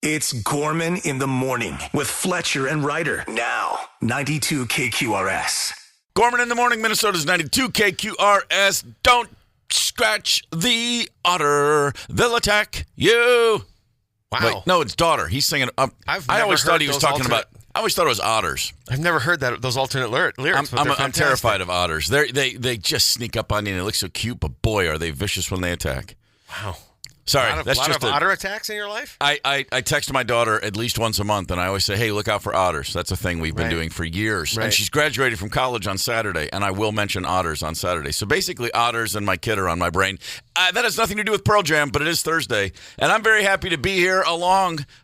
It's Gorman in the morning with Fletcher and Ryder. Now, 92 KQRS. Gorman in the morning, Minnesota's 92 KQRS. Don't scratch the otter. They'll attack you. Wow. Wait, no, it's daughter. He's singing. I always thought he was talking about. I always thought it was otters. I've never heard those alternate lyrics. I'm terrified of otters. They just sneak up on you and they look so cute, but boy, are they vicious when they attack. Wow. Sorry, that's just otter attacks in your life? I text my daughter at least once a month, and I always say, hey, look out for otters. That's a thing we've been doing for years. Right. And she's graduated from college on Saturday, and I will mention otters on Saturday. So basically, otters and my kid are on my brain. That has nothing to do with Pearl Jam, but it is Thursday, and I'm very happy to be here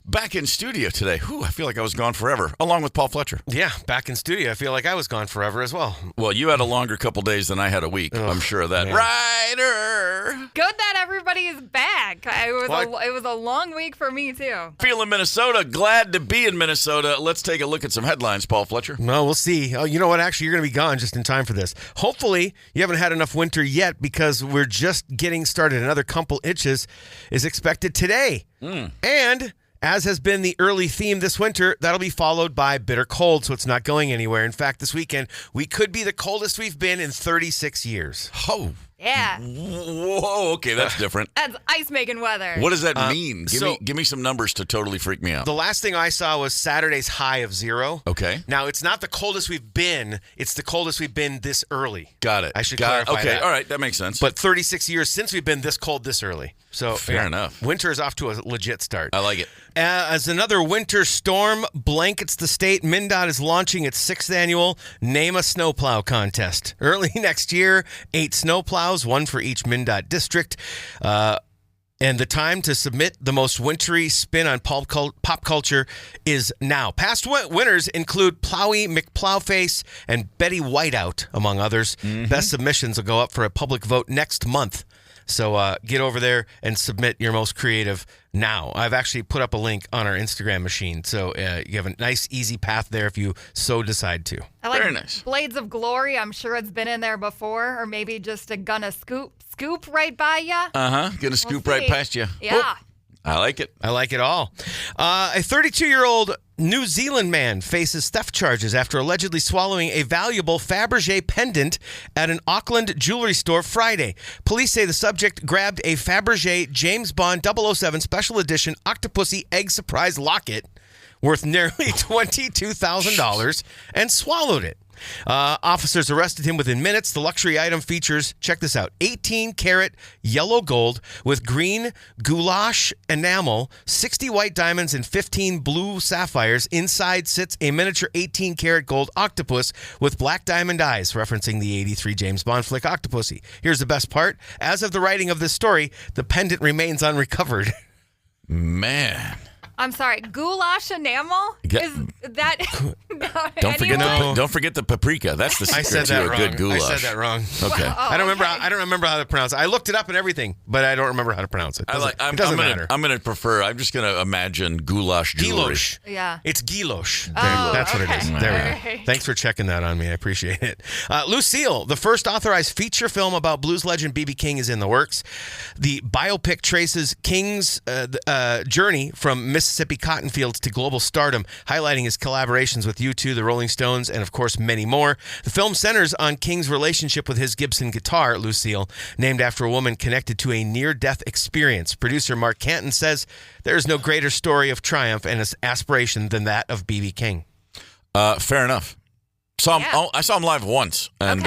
back in studio today. Whew, I feel like I was gone forever, along with Paul Fletcher. Yeah, back in studio. I feel like I was gone forever as well. Well, you had a longer couple days than I had a week. I'm sure of that. Man. Ryder! Good that everybody is back. It was a long week for me, too. Feeling Minnesota. Glad to be in Minnesota. Let's take a look at some headlines, Paul Fletcher. No, we'll see. Oh, you know what? Actually, you're going to be gone just in time for this. Hopefully, you haven't had enough winter yet because we're just getting started. Another couple inches is expected today. And as has been the early theme this winter, that'll be followed by bitter cold, so it's not going anywhere. In fact, this weekend, we could be the coldest we've been in 36 years. Oh. Yeah. Whoa, okay, that's different. That's ice-making weather. What does that mean? Give me some numbers to totally freak me out. The last thing I saw was Saturday's high of 0. Okay. Now, it's not the coldest we've been. It's the coldest we've been this early. Got it. I should clarify okay, that. all right, that makes sense. But 36 years since we've been this cold this early. So fair enough. Winter is off to a legit start. I like it. As another winter storm blankets the state, MnDOT is launching its 6th annual Name a Snowplow contest. Early next year, 8 snowplows, 1 for each MnDOT district. And the time to submit the most wintry spin on pop culture is now. Past winners include Plowy McPlowface and Betty Whiteout, among others. Best submissions will go up for a public vote next month. So get over there and submit your most creative now. I've actually put up a link on our Instagram machine, so you have a nice, easy path there if you so decide to. I like Very nice. Blades of Glory. I'm sure it's been in there before, or maybe just gonna scoop right by you. Gonna scoop right past you. Yeah. Whoop. I like it. I like it all. A 32-year-old New Zealand man faces theft charges after allegedly swallowing a valuable Fabergé pendant at an Auckland jewelry store Friday. Police say the subject grabbed a Fabergé James Bond 007 Special Edition Octopussy Egg Surprise locket worth nearly $22,000 and swallowed it. Officers arrested him within minutes. The luxury item features, check this out, 18-karat yellow gold with green goulash enamel, 60 white diamonds, and 15 blue sapphires. Inside sits a miniature 18-karat gold octopus with black diamond eyes, referencing the 83 James Bond flick Octopussy. Here's the best part. As of the writing of this story, the pendant remains unrecovered. Man. I'm sorry, goulash enamel? Is that... Don't forget the paprika. That's the secret to a good goulash. I said that wrong. Okay. I don't remember how to pronounce it. I looked it up and everything, but I don't remember how to pronounce it. It doesn't matter. I'm just going to imagine goulash jewelry. Guiloche. Yeah. It's guiloche. That's what it is. There we go. Thanks for checking that on me. I appreciate it. Lucille, the first authorized feature film about blues legend B.B. King is in the works. The biopic traces King's journey from Mississippi cotton fields to global stardom, highlighting his collaborations with U2, the Rolling Stones, and of course many more. The film centers on King's relationship with his Gibson guitar, Lucille, named after a woman connected to a near-death experience. Producer Mark Canton says there is no greater story of triumph and aspiration than that of B.B. King. Fair enough. I saw him live once, and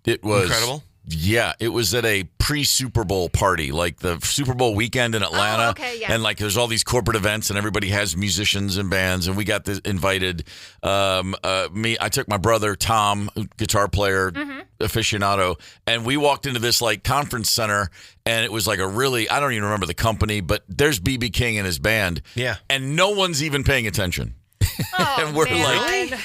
it was incredible. Yeah, it was at a pre-Super Bowl party, like the Super Bowl weekend in Atlanta. Oh, okay, yeah. And like there's all these corporate events and everybody has musicians and bands, and we got invited. I took my brother, Tom, guitar player, aficionado, and we walked into this like conference center, and it was like I don't even remember the company, but there's B.B. King and his band. Yeah. And no one's even paying attention. Oh, and we're man.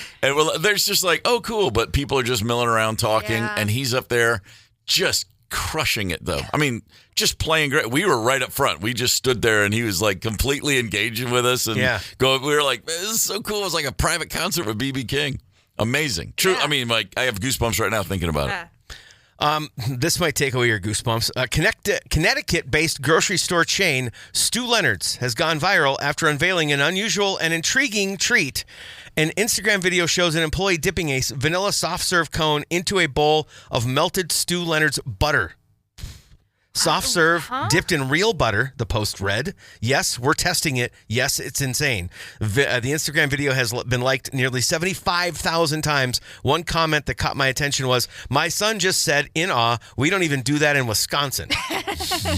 there's just like, oh, cool, but people are just milling around talking, and he's up there just crushing it, though. I mean, just playing great. We were right up front. We just stood there, and he was like completely engaging with us, and we were like, this is so cool. It was like a private concert with B.B. King. Amazing. True. Yeah. I mean, like I have goosebumps right now thinking about it. This might take away your goosebumps. Connecticut-based grocery store chain Stu Leonard's has gone viral after unveiling an unusual and intriguing treat. An Instagram video shows an employee dipping a vanilla soft serve cone into a bowl of melted Stu Leonard's butter. Soft serve dipped in real butter, the post read. Yes, we're testing it. Yes, it's insane. The Instagram video has been liked nearly 75,000 times. One comment that caught my attention was, "My son just said in awe, we don't even do that in Wisconsin."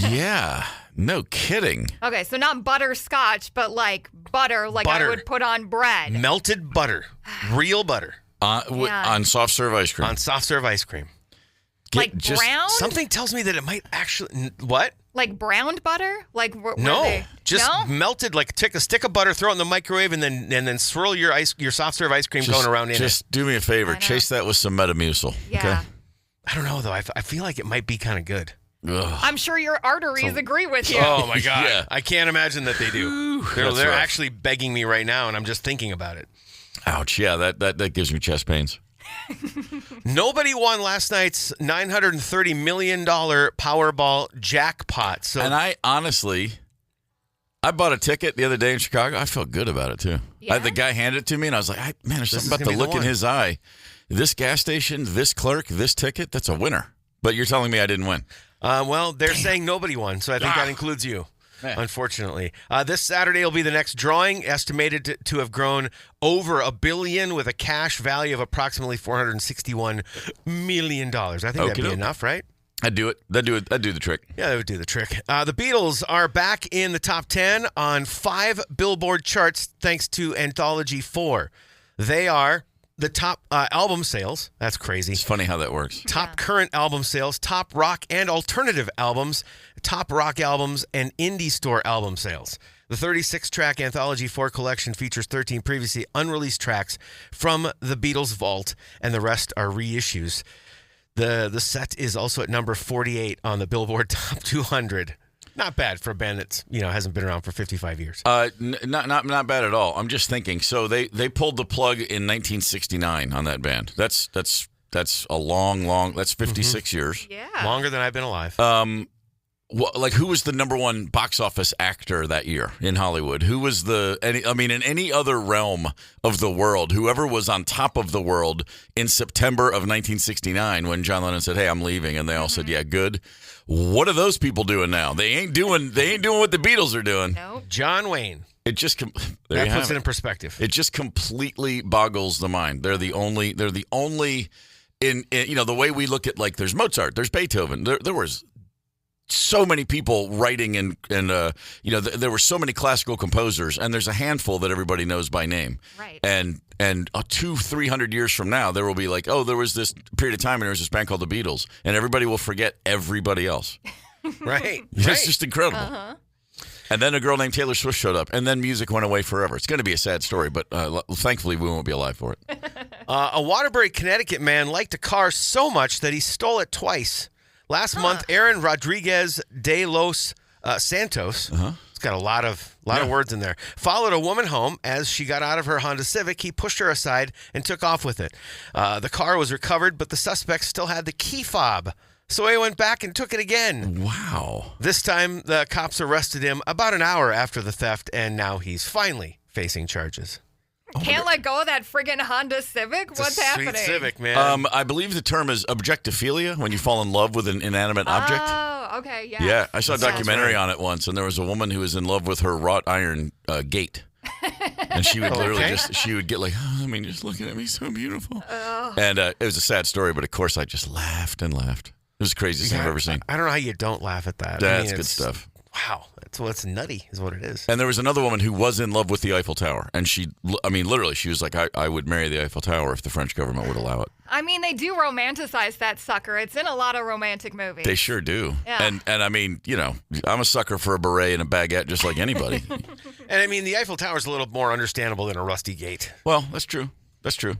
Yeah, no kidding. Okay, so not butterscotch, but like butter, like Butter. I would put on bread. Melted butter. Real butter. On soft serve ice cream. On soft serve ice cream. Like brown? Something tells me that it might actually... What? Like browned butter? Like No, just melted. Like take a stick of butter, throw it in the microwave, and then swirl your soft serve ice cream cone around in it. Just do me a favor, chase that with some Metamucil. Yeah. Okay? I don't know though. I feel like it might be kind of good. Ugh. I'm sure your arteries agree with you. Oh my god! Yeah. I can't imagine that they do. They're That's rough. actually begging me right now, and I'm just thinking about it. Ouch! Yeah, that gives me chest pains. Nobody won last night's $930 million Powerball jackpot. So, And I bought a ticket the other day in Chicago. I felt good about it too. Yeah? The guy handed it to me, and I was like, "Man, there's This something is about gonna the be the look in one. his eye. This gas station, this clerk, this ticket. That's a winner." But you're telling me I didn't win. well, they're saying nobody won, so I think that includes you. Man. Unfortunately, this Saturday will be the next drawing, estimated to have grown over $1 billion with a cash value of approximately $461 million. I think that'd be Okey-doke. enough, right? I'd do it. That'd do the trick. Yeah, that would do the trick. The Beatles are back in the top 10 on 5 Billboard charts thanks to Anthology 4. They are the top album sales. That's crazy. It's funny how that works. Top current album sales, top rock and alternative albums, top rock albums, and indie store album sales. The 36-track Anthology 4 collection features 13 previously unreleased tracks from the Beatles vault, and the rest are reissues. The set is also at number 48 on the Billboard Top 200. Not bad for a band that's hasn't been around for 55 years. Not bad at all. I'm just thinking. So they pulled the plug in 1969 on that band. That's a long. That's 56 years. Yeah. Longer than I've been alive. Who was the number one box office actor that year in Hollywood? Who was in any other realm of the world, whoever was on top of the world in September of 1969 when John Lennon said, "Hey, I'm leaving," and they all said, "Yeah, good." What are those people doing now? They ain't doing what the Beatles are doing. Nope. John Wayne. It just there That you puts have it in perspective. It just completely boggles the mind. They're the only in the way we look at, like, there's Mozart, there's Beethoven. There was so many people writing and there were so many classical composers, and there's a handful that everybody knows by name. Right. And 200-300 years from now, there will be like, oh, there was this period of time and there was this band called the Beatles, and everybody will forget everybody else. Right. It's just incredible. Uh-huh. And then a girl named Taylor Swift showed up, and then music went away forever. It's going to be a sad story, but thankfully we won't be alive for it. A Waterbury, Connecticut man liked a car so much that he stole it twice. Last month, Aaron Rodriguez de los Santos, it's got a lot of words in there, followed a woman home. As she got out of her Honda Civic, he pushed her aside and took off with it. The car was recovered, but the suspect still had the key fob. So he went back and took it again. Wow. This time, the cops arrested him about an hour after the theft, and now he's finally facing charges. Can't let go of that friggin' Honda Civic? What's happening? Sweet Civic, man. I believe the term is objectophilia, when you fall in love with an inanimate object. Oh, okay, yeah. Yeah, I saw a documentary on it once, and there was a woman who was in love with her wrought iron gate. And she would literally she would get like, "Oh, I mean, just looking at me, so beautiful." Oh. And it was a sad story, but of course I just laughed and laughed. It was the craziest thing I've ever seen. I don't know how you don't laugh at that. That's good stuff. Wow. It's nutty is what it is. And there was another woman who was in love with the Eiffel Tower. And literally, she was like, I would marry the Eiffel Tower if the French government would allow it. I mean, they do romanticize that sucker. It's in a lot of romantic movies. They sure do. Yeah. And I mean, I'm a sucker for a beret and a baguette just like anybody. And I mean, the Eiffel Tower is a little more understandable than a rusty gate. Well, that's true. That's true.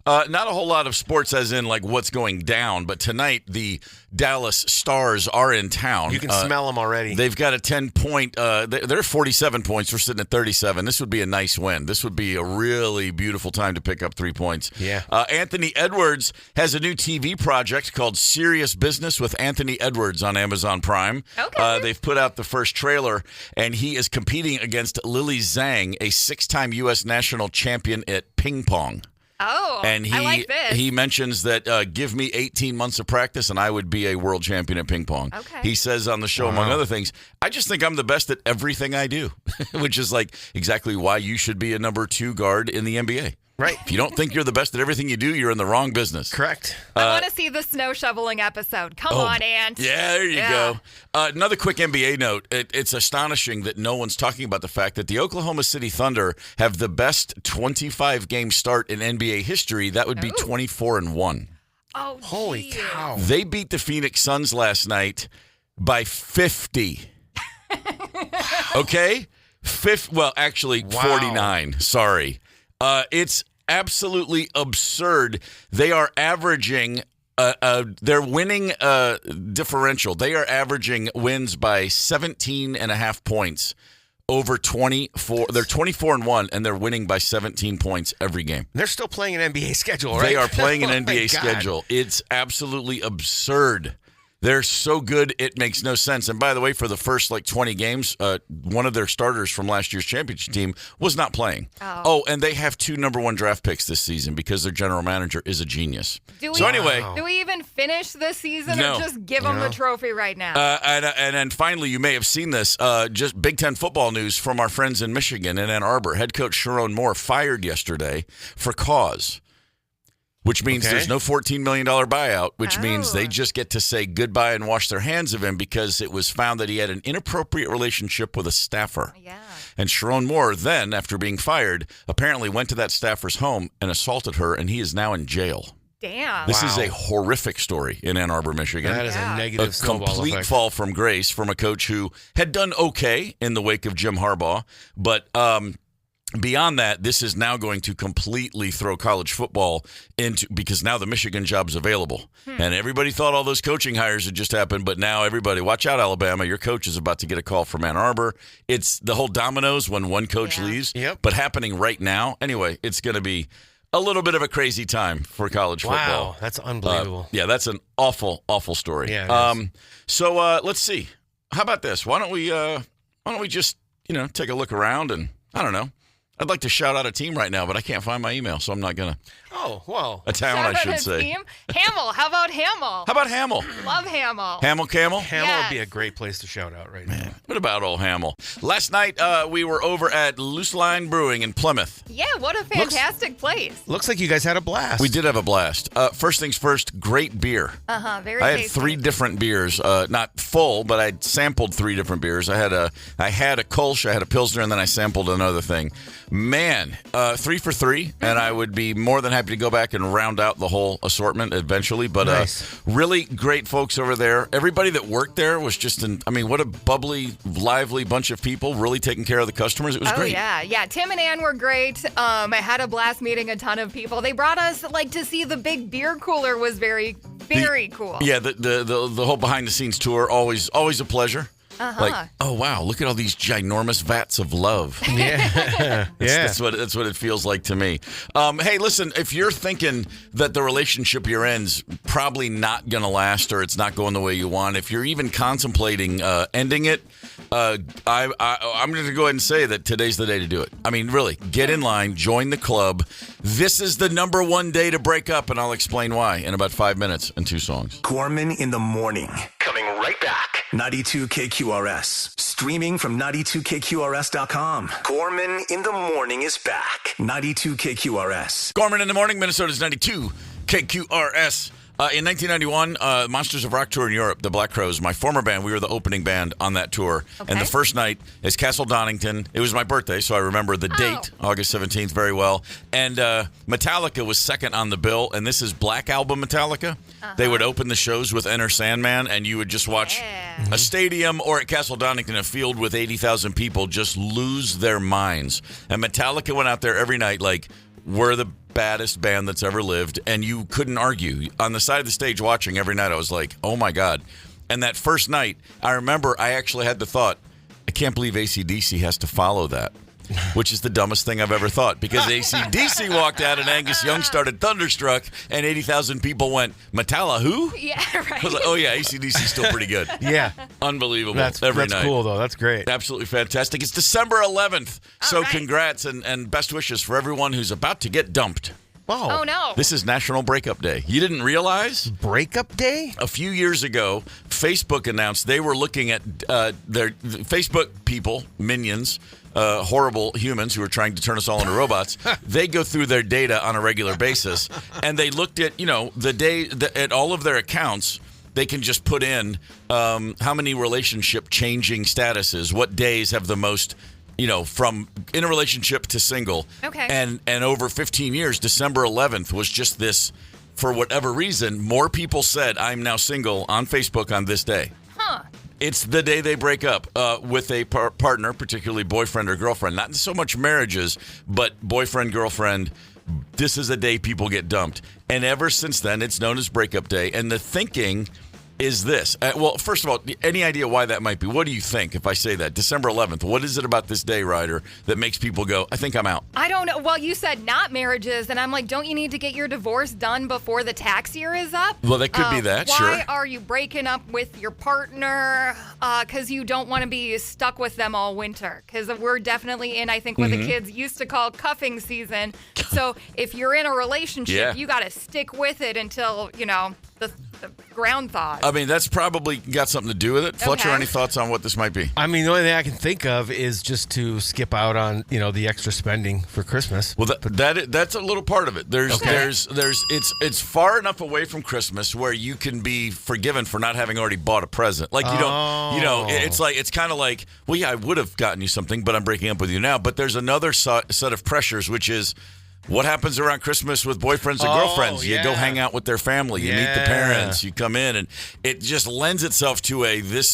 Not a whole lot of sports as in like what's going down, but tonight the Dallas Stars are in town. You can smell them already. They've got a 10-point. They're 47 points. We're sitting at 37. This would be a nice win. This would be a really beautiful time to pick up 3 points. Yeah. Anthony Edwards has a new TV project called Serious Business with Anthony Edwards on Amazon Prime. Okay. They've put out the first trailer, and he is competing against Lily Zhang, a 6-time U.S. national champion at ping pong. Oh, And I like this. he mentions that give me 18 months of practice and I would be a world champion at ping pong. Okay. He says on the show, among other things, I just think I'm the best at everything I do, which is like exactly why you should be a number 2 guard in the NBA. Right. If you don't think you're the best at everything you do, you're in the wrong business. Correct. I want to see the snow shoveling episode. Come on, Ant. Yeah, there you go. Another quick NBA note. It's astonishing that no one's talking about the fact that the Oklahoma City Thunder have the best 25-game start in NBA history. That would be 24-1. Oh, Holy geez. cow. They beat the Phoenix Suns last night by 50. Okay? Actually, 49. Sorry. It's absolutely absurd. They are averaging their winning differential. They are averaging wins by 17.5 points over 24. They're 24-1, and they're winning by 17 points every game. They're still playing an NBA schedule, right? They are playing an Oh, my NBA God. schedule. It's absolutely absurd. They're so good, it makes no sense. And by the way, for the first 20 games, one of their starters from last year's championship team was not playing. Oh, and they have 2 number 1 draft picks this season because their general manager is a genius. Do we even finish this season No. or just give them the trophy right now? And then finally, you may have seen this, just Big Ten football news from our friends in Michigan and Ann Arbor. Head coach Sharon Moore fired yesterday for cause. Which means there's no $14 million buyout, which means they just get to say goodbye and wash their hands of him because it was found that he had an inappropriate relationship with a staffer. Yeah. And Sharon Moore then, after being fired, apparently went to that staffer's home and assaulted her, and he is now in jail. Damn. This is a horrific story in Ann Arbor, Michigan. That is a negative A snowball complete effect. fall from grace from a coach who had done okay in the wake of Jim Harbaugh, but beyond that, this is now going to completely throw college football into, because now the Michigan job's available. And everybody thought all those coaching hires had just happened, but now everybody, watch out, Alabama, your coach is about to get a call from Ann Arbor. It's the whole dominoes when one coach leaves, but happening right now. Anyway, it's going to be a little bit of a crazy time for college football. Wow, that's unbelievable. Yeah, that's an awful, awful story. Yeah, it is. So let's see. How about this? Why don't we just take a look around and I don't know. I'd like to shout out a team right now, but I can't find my email, so I'm not going to. Oh, well. A town, Shout I out should a say. team. Hamel. How about Hamel? How about Hamel? Love Hamel. Hamel Camel? Hamel would be a great place to shout out right now. What about old Hamel? Last night, we were over at Loose Line Brewing in Plymouth. Yeah, what a fantastic place. Looks like you guys had a blast. We did have a blast. First things first, great beer. Very I had tasty. 3 different beers, not full, but I sampled 3 different beers. I had a Kolsch, I had a Pilsner, and then I sampled another thing. Man, 3 for 3, and I would be more than happy to go back and round out the whole assortment eventually. But Nice. Really great folks over there. Everybody that worked there was just what a bubbly, lively bunch of people, really taking care of the customers. It was great. Yeah. Tim and Ann were great. I had a blast meeting a ton of people. They brought us to see the big beer cooler. Was very, very cool. Yeah, the whole behind the scenes tour, always a pleasure. Like, oh wow, look at all these ginormous vats of love. Yeah. That's what it feels like to me. Hey, listen, if you're thinking that the relationship you're in's probably not going to last or it's not going the way you want, if you're even contemplating ending it, I'm going to go ahead and say that today's the day to do it. I mean, really, get in line, join the club. This is the number 1 day to break up, and I'll explain why in about 5 minutes and 2 songs. Gorman in the morning. Coming right back. 92 KQRS. Streaming from 92KQRS.com. Gorman in the morning is back. 92 KQRS. Gorman in the morning, Minnesota's 92 KQRS. In 1991, Monsters of Rock tour in Europe, the Black Crowes, my former band, we were the opening band on that tour. Okay. And the first night is Castle Donington. It was my birthday, so I remember the date, August 17th, very well. And Metallica was second on the bill, and this is Black Album Metallica. They would open the shows with Enter Sandman, and you would just watch a stadium or at Castle Donington, a field with 80,000 people just lose their minds. And Metallica went out there every night like, we're the baddest band that's ever lived, and you couldn't argue. On the side of the stage watching every night, I was like, oh my God. And that first night, I remember I actually had the thought, I can't believe AC/DC has to follow that, which is the dumbest thing I've ever thought, because AC/DC walked out and Angus Young started Thunderstruck, and 80,000 people went, Metallica who? Yeah, right. I was like, oh yeah, AC/DC's still pretty good. Yeah. Unbelievable. That's night. cool, though. That's great. Absolutely fantastic. It's December 11th, so right. congrats and best wishes for everyone who's about to get dumped. Wow. Oh, no. This is National Breakup Day. You didn't realize? Breakup Day? A few years ago, Facebook announced they were looking at their Facebook people, minions, horrible humans who are trying to turn us all into robots. They go through their data on a regular basis, and they looked at, at all of their accounts. They can just put in how many relationship changing statuses, what days have the most, from in a relationship to single. Okay. And over 15 years, December 11th was just this, for whatever reason, more people said, I'm now single on Facebook on this day. Huh. It's the day they break up with a partner, particularly boyfriend or girlfriend. Not so much marriages, but boyfriend, girlfriend. This is a day people get dumped. And ever since then, it's known as Breakup Day. And the thinking is this. Well, first of all, any idea why that might be? What do you think if I say that? December 11th, what is it about this day, Ryder, that makes people go, I think I'm out? I don't know. Well, you said not marriages, and I'm like, don't you need to get your divorce done before the tax year is up? Well, that could be that, sure. Why are you breaking up with your partner? Because you don't want to be stuck with them all winter. Because we're definitely in, I think, what the kids used to call cuffing season. So if you're in a relationship, you got to stick with it until, the ground thaws. I mean, that's probably got something to do with it. Fletcher, any thoughts on what this might be? I mean, the only thing I can think of is just to skip out on, the extra spending for Christmas. Well, that's a little part of it. It's far enough away from Christmas where you can be forgiven for not having already bought a present. Like it's kind of like, well, yeah, I would have gotten you something, but I'm breaking up with you now. But there's another set of pressures, which is, what happens around Christmas with boyfriends and girlfriends? You go hang out with their family. You meet the parents. You come in, and it just lends itself to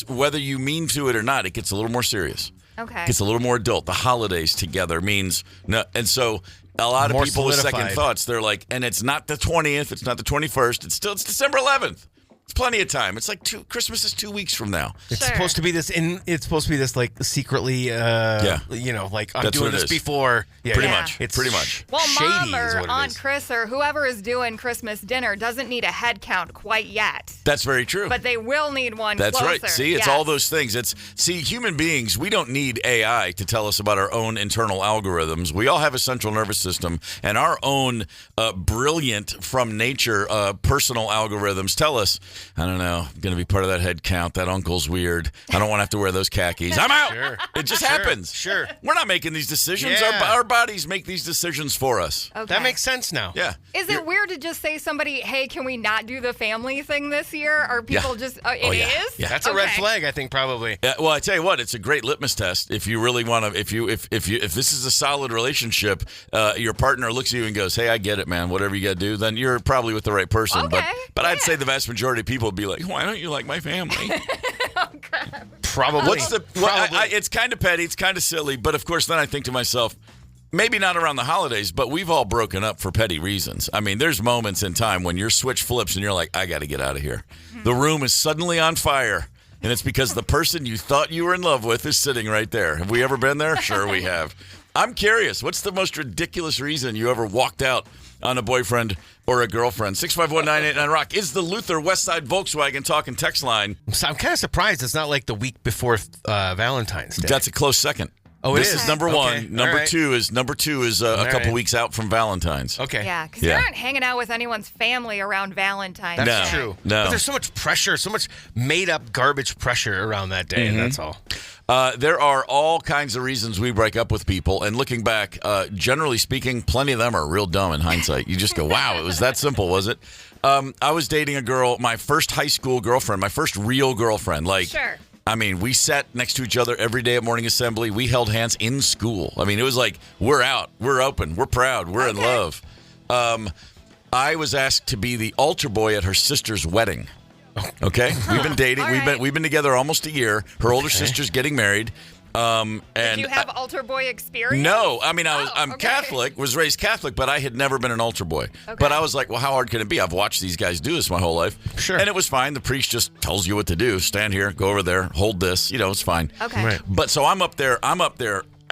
whether you mean to it or not, it gets a little more serious. Okay. It gets a little more adult. The holidays together means no. And so a lot of people with second thoughts, they're like, and it's not the 20th. It's not the 21st. It's December 11th. It's plenty of time. It's like Christmas is 2 weeks from now. It's supposed to be this. It's supposed to be this like secretly. Like I'm doing this before. Yeah, pretty much. It's pretty much. Well, shady Mom or is what Aunt Chris or whoever is doing Christmas dinner doesn't need a head count quite yet. That's very true. But they will need one. That's closer. right. See, it's all those things. Human beings, we don't need AI to tell us about our own internal algorithms. We all have a central nervous system, and our own brilliant from nature personal algorithms tell us, I don't know, I'm going to be part of that head count. That uncle's weird. I don't want to have to wear those khakis. I'm out. Sure. It just happens. Sure. We're not making these decisions. Yeah. Our bodies make these decisions for us. Okay. That makes sense now. Yeah. Is it weird to just say somebody, hey, can we not do the family thing this year? Or people just, it is? Yeah. That's a red flag, I think, probably. Well, I tell you what, it's a great litmus test. If you really want to, if this is a solid relationship, your partner looks at you and goes, hey, I get it, man. Whatever you got to do, then you're probably with the right person. Okay. But I'd say the vast majority of people would be like, why don't you like my family? Oh, crap. Probably. It's kind of petty. It's kind of silly. But, of course, then I think to myself, maybe not around the holidays, but we've all broken up for petty reasons. I mean, there's moments in time when your switch flips and you're like, I got to get out of here. Mm-hmm. The room is suddenly on fire, and it's because the person you thought you were in love with is sitting right there. Have we ever been there? Sure we have. I'm curious. What's the most ridiculous reason you ever walked out on a boyfriend or a girlfriend? 651-989-ROCK is the Luther Westside Volkswagen talk and text line. So I'm kind of surprised it's not like the week before Valentine's Day. That's a close second. Oh, this is number one. Okay. Number two is a couple weeks out from Valentine's. Okay. Yeah, because they aren't hanging out with anyone's family around Valentine's Day. That's true. No. But there's so much pressure, so much made-up garbage pressure around that day, and that's all. There are all kinds of reasons we break up with people, and looking back, generally speaking, plenty of them are real dumb in hindsight. You just go, wow, it was that simple, was it? I was dating a girl, my first high school girlfriend, my first real girlfriend. Sure. I mean, we sat next to each other every day at morning assembly. We held hands in school. I mean, it was like, we're out, we're open, we're proud, we're in love. I was asked to be the altar boy at her sister's wedding. Okay, we've been dating. We've been together almost a year. Her older sister's getting married, And Did you have altar boy experience? No, I mean, I'm okay. Catholic, was raised Catholic, but I had never been an altar boy. Okay. But I was like, well, how hard can it be? I've watched these guys do this my whole life. Sure. And it was fine. The priest just tells you what to do. Stand here, go over there, hold this. It's fine. Okay. Right. But so I'm up there,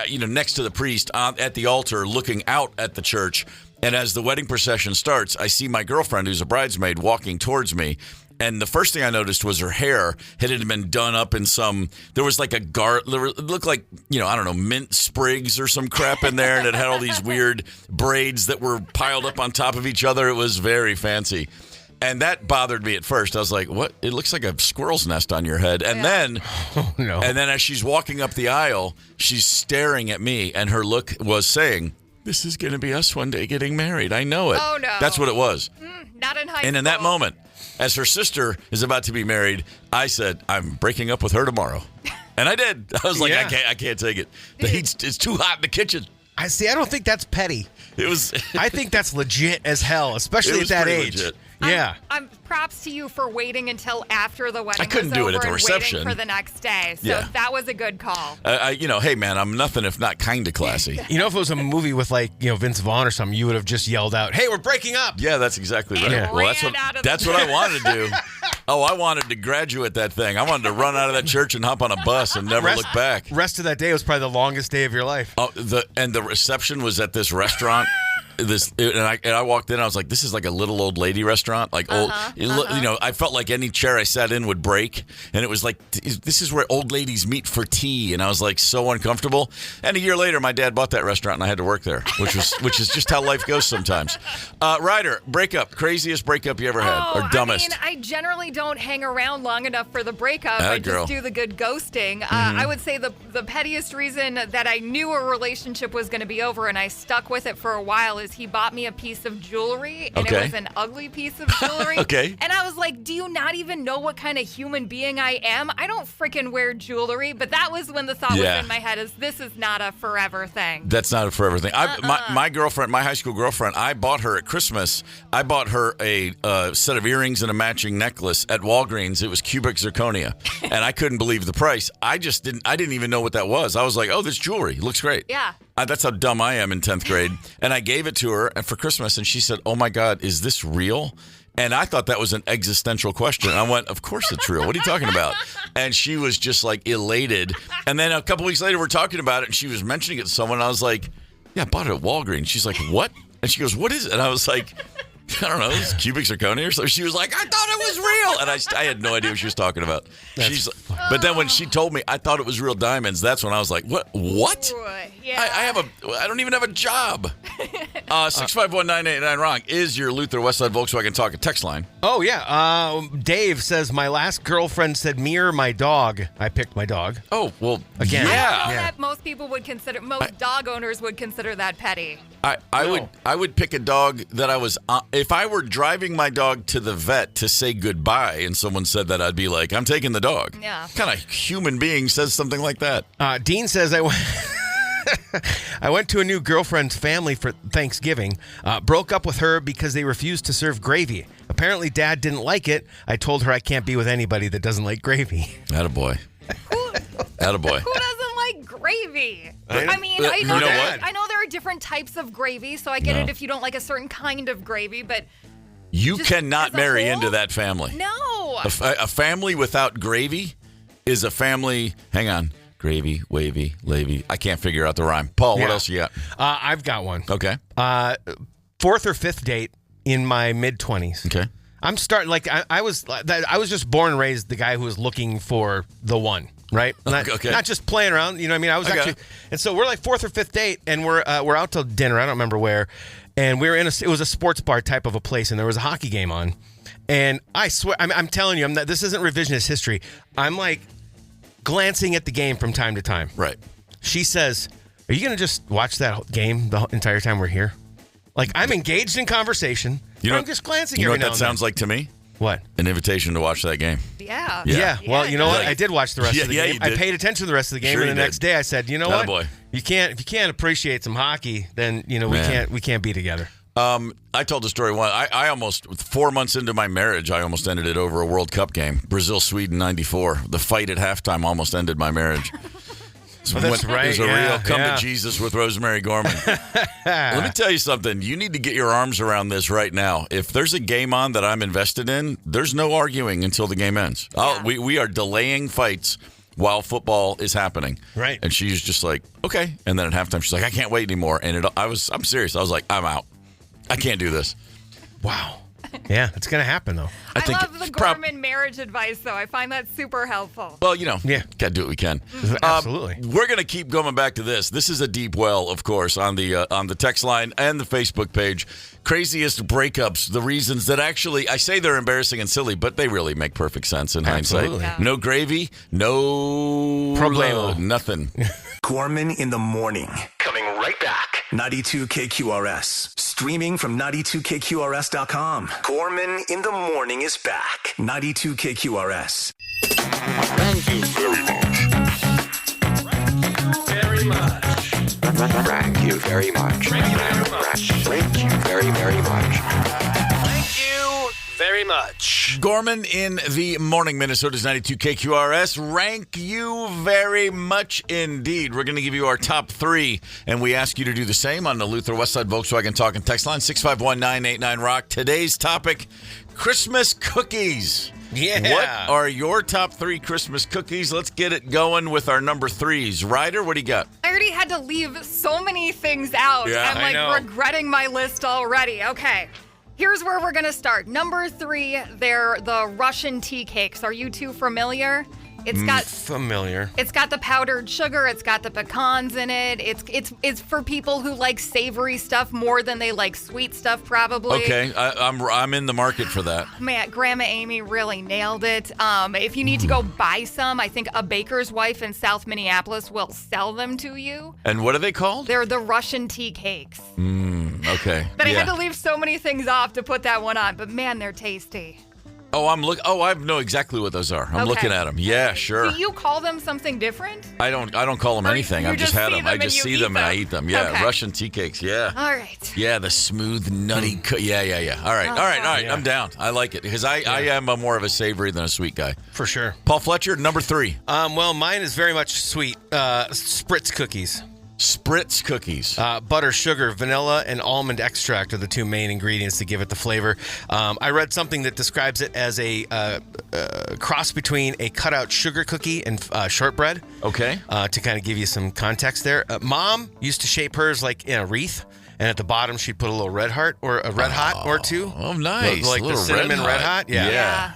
next to the priest at the altar looking out at the church. And as the wedding procession starts, I see my girlfriend, who's a bridesmaid, walking towards me. And the first thing I noticed was her hair had been done up in there was like it looked like, I don't know, mint sprigs or some crap in there. And it had all these weird braids that were piled up on top of each other. It was very fancy. And that bothered me at first. I was like, what? It looks like a squirrel's nest on your head. And then, and then as she's walking up the aisle, she's staring at me. And her look was saying, this is going to be us one day getting married. I know it. Oh, no. That's what it was. Not in high school. And in that moment, as her sister is about to be married, I said, I'm breaking up with her tomorrow. And I did. I was like, Yeah. I can't take it. The heat's it's too hot in the kitchen. I don't think that's petty. It was. I think that's legit as hell, It especially was at that pretty age. legit. Yeah. I'm props to you for waiting until after the wedding. I couldn't was do it over at the and reception. waiting for the next day. So Yeah. that was a good call. Hey man, I'm nothing if not kind of classy. If it was a movie with Vince Vaughn or something, you would have just yelled out, "Hey, we're breaking up!" Yeah, that's exactly right. Yeah. Well, Ran out of the that's what I wanted to do. Oh, I wanted to graduate that thing. I wanted to run out of that church and hop on a bus and never look back. Rest of that day was probably the longest day of your life. Oh, the reception was at this restaurant. I walked in. I was like, "This is like a little old lady restaurant. Like old, I felt like any chair I sat in would break, and it was like, this is where old ladies meet for tea." And I was like, so uncomfortable. And a year later, my dad bought that restaurant, and I had to work there, which is just how life goes sometimes. Ryder, breakup, craziest breakup you ever had, or dumbest? I generally don't hang around long enough for the breakup. Atta I girl. just do the good ghosting. I would say the pettiest reason that I knew a relationship was going to be over and I stuck with it for a while is he bought me a piece of jewelry, and Okay. it was an ugly piece of jewelry. Okay. And I was like, do you not even know what kind of human being I am? I don't freaking wear jewelry. But that was when the thought Yeah. was in my head is this is not a forever thing. That's not a forever thing. My girlfriend, my high school girlfriend, I bought her at Christmas. I bought her a set of earrings and a matching necklace at Walgreens. It was cubic zirconia, and I couldn't believe the price. I didn't even know what that was. I was like, oh, this jewelry looks great. Yeah. That's how dumb I am in 10th grade. And I gave it to her for Christmas, and she said, oh, my God, is this real? And I thought that was an existential question. I went, of course it's real. What are you talking about? And she was just like elated. And then a couple weeks later, we're talking about it, and she was mentioning it to someone. I was like, yeah, I bought it at Walgreens. She's like, what? And she goes, what is it? And I was like, I don't know, it's cubic zirconia or something. She was like, I thought it was real. And I had no idea what she was talking about. But then when she told me I thought it was real diamonds, that's when I was like, what? Yeah. I don't even have a job. 651-989 wrong is your Luther Westside Volkswagen Talk text line. Oh, yeah. Dave says, my last girlfriend said me or my dog. I picked my dog. Oh, well, Again. yeah. I don't know that most people would consider, dog owners would consider that petty. I would pick a dog that I was if I were driving my dog to the vet to say goodbye and someone said that, I'd be like, I'm taking the dog. Yeah. What kind of human being says something like that? Dean says, I went to a new girlfriend's family for Thanksgiving, broke up with her because they refused to serve gravy. Apparently, Dad didn't like it. I told her I can't be with anybody that doesn't like gravy. Attaboy. Attaboy. Who doesn't like gravy? I know there are different types of gravy, so I get it if you don't like a certain kind of gravy, but You just cannot as a marry whole? into that family. No. A family without gravy is a family. Hang on. Gravy, wavy, lavy. I can't figure out the rhyme. Paul, what Yeah. else you got? I've got one. Okay. Fourth or fifth date in my mid-20s. Okay. I'm starting, I was just born and raised the guy who was looking for the one, right? Okay. Not just playing around, you know what I mean? I was actually, and so we're like fourth or fifth date, and we're out to dinner, I don't remember where, and we were it was a sports bar type of a place, and there was a hockey game on, and I swear, I'm telling you, this isn't revisionist history, I'm like glancing at the game from time to time. Right. She says, are you going to just watch that game the entire time we're here? Like, I'm engaged in conversation. I'm just glancing You know every what now that and sounds then. like to me? What? An invitation to watch that game. Yeah. Yeah. Well, you know what? Like- I did watch the rest of the Yeah, game. you I did. paid attention to the rest of the game, Sure and you the next did. day I said, you know what? Attaboy. If you can't appreciate some hockey, then we can't be together. I told the story once. I almost 4 months into my marriage, I almost ended it over a World Cup game. Brazil, Sweden, '94. The fight at halftime almost ended my marriage. That's right. There's a real come to Jesus with Rosemary Gorman. Let me tell you something. You need to get your arms around this right now. If there's a game on that I'm invested in, there's no arguing until the game ends. We are delaying fights while football is happening. Right. And she's just like, okay. And then at halftime, she's like, I can't wait anymore. And I'm serious. I was like, I'm out. I can't do this. Wow. Yeah, it's going to happen, though. I love the Gorman marriage advice, though. I find that super helpful. Well, got to do what we can. Absolutely. We're going to keep going back to this. This is a deep well, of course, on the text line and the Facebook page. Craziest breakups, the reasons that actually, I say they're embarrassing and silly, but they really make perfect sense in hindsight. Yeah. No gravy, no problemo, nothing. Gorman in the morning. Coming right back. 92 KQRS. Streaming from 92KQRS.com. Gorman in the morning is back. 92 KQRS. Thank you very much. Thank you very much. Thank you very, very much. Thank you very much. Gorman in the morning, Minnesota's 92 KQRS. Rank you very much indeed. We're going to give you our top 3, and we ask you to do the same on the Luther Westside Volkswagen Talk and Text line 651-989-ROCK. Today's topic, Christmas cookies. Yeah. What are your top 3 Christmas cookies? Let's get it going with our number 3s. Ryder, what do you got? I already had to leave so many things out. Yeah, I'm regretting my list already. Okay. Here's where we're going to start. Number 3, they're the Russian tea cakes. Are you two familiar? It's got familiar. It's got the powdered sugar. It's got the pecans in it. It's for people who like savory stuff more than they like sweet stuff, probably. Okay, I'm in the market for that. Man, Grandma Amy really nailed it. If you need to go buy some, I think a baker's wife in South Minneapolis will sell them to you. And what are they called? They're the Russian tea cakes. Okay. But I had to leave so many things off to put that one on. But man, they're tasty. Oh, I know exactly what those are. I'm looking at them. Yeah, sure. Do you call them something different? I don't call them anything. I've just had them. I just see them and I eat them. Yeah, okay. Russian tea cakes. Yeah. All right. Yeah, the smooth, nutty. Yeah. All right. Yeah. I'm down. I like it because I am more of a savory than a sweet guy. For sure. Paul Fletcher, number 3. Well, mine is very much sweet. Spritz cookies. Spritz cookies. Butter, sugar, vanilla, and almond extract are the 2 main ingredients to give it the flavor. I read something that describes it as a cross between a cutout sugar cookie and shortbread. Okay. To kind of give you some context there. Mom used to shape hers like in a wreath. And at the bottom, she'd put a little red heart or a red hot or 2. Oh, nice. Like the cinnamon red hot. Yeah.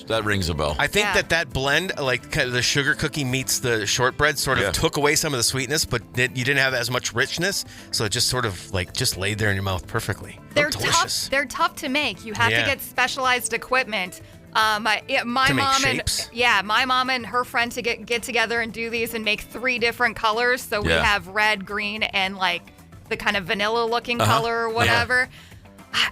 That rings a bell. I think that blend, like kind of the sugar cookie meets the shortbread, sort of took away some of the sweetness, but you didn't have as much richness. So it just sort of like just laid there in your mouth perfectly. They're delicious. tough. They're tough to make. You have to get specialized equipment. My mom and her friend to get together and do these and make 3 different colors. So we have red, green, and like the kind of vanilla looking color or whatever.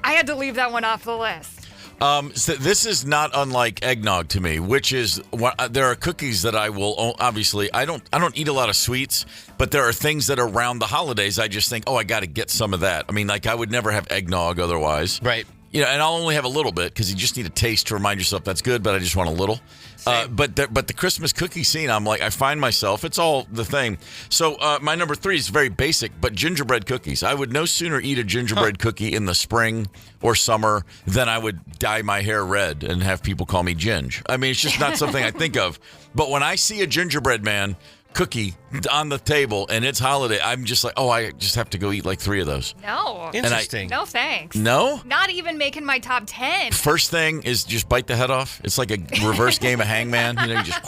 I had to leave that one off the list. So this is not unlike eggnog to me, which is there are cookies that I will obviously I don't eat a lot of sweets, but there are things that around the holidays I just think, I got to get some of that. I mean, like I would never have eggnog otherwise, right? And I'll only have a little bit because you just need a taste to remind yourself that's good, but I just want a little. But the Christmas cookie scene, I'm like, I find myself, it's all the thing. So my number 3 is very basic, but gingerbread cookies. I would no sooner eat a gingerbread cookie in the spring or summer than I would dye my hair red and have people call me Ginge. I mean, it's just not something I think of. But when I see a gingerbread man cookie on the table and it's holiday, I'm just like, I just have to go eat like 3 of those. No. Interesting. No thanks. No? Not even making my top 10. First thing is just bite the head off. It's like a reverse game of hangman. You just,